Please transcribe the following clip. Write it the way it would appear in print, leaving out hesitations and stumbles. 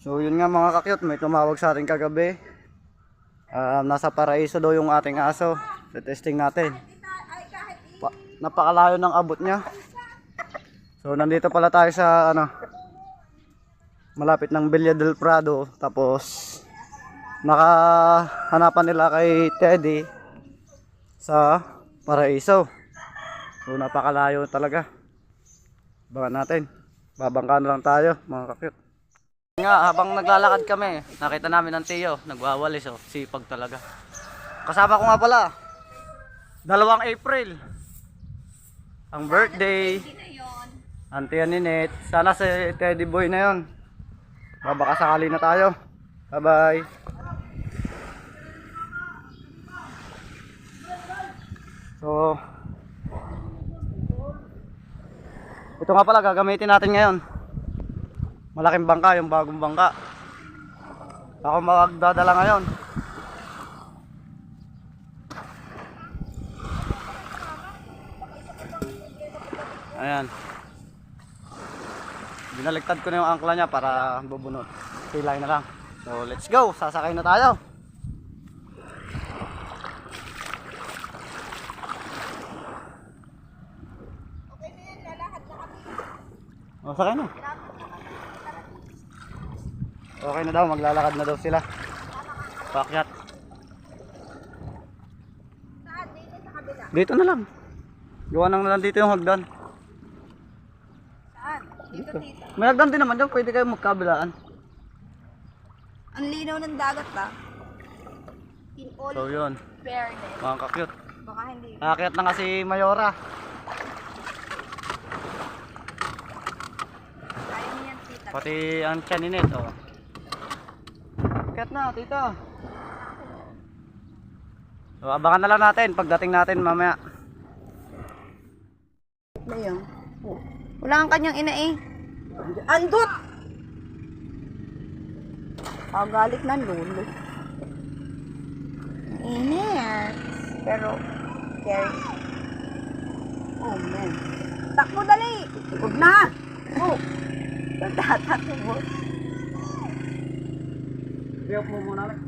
So yun nga mga kakyot, may tumawag sa atin kagabi. Nasa Paraiso daw yung ating aso. So testing natin. Napakalayo ng abot niya. So nandito pala tayo sa malapit ng Villa del Prado. Tapos nakahanapan nila kay Teddy sa Paraiso. So napakalayo talaga. Baka natin, babangka na lang tayo mga kakyot. Nga, habang naglalakad kami, nakita namin ng tiyo, nagwawalis oh, sipag talaga. Kasama ko nga pala, 2 April, ang birthday, Auntie Ninette. Sana si Teddy Boy na yon. Baka sakali na tayo. Bye bye. So, ito nga pala gagamitin natin ngayon. Malaking bangka, yung bagong bangka. Ako magdadala ngayon. Ayan. Binaligtad ko na yung angkla niya para bubunot. Pilay na lang. So let's go, sasakay na tayo. O, sakay na. Okay na daw, maglalakad na daw sila. Pakyat. Dito na lang. Gawa nang lang dito yung hagdan. Saan? Dito, tita. May hagdan din naman dyan, pwede kayo magkabilaan. Ang linaw ng dagat ba? In all So yun, fairness. mga kakyut. Baka hindi. Nakakyat na nga si Mayora. Kaya niyan, tita. Pati ang Chaninette, oh. Akyat na, tita. So abangan na lang natin pagdating natin mamaya. Ano yun? Wala kang kanyang ina eh. Andot! Kagalit na lolo. Init. Pero, carry. Oh man. Takbo dali! Huwag na! Oh! Tatakbo mo. Biyok mo muna lang.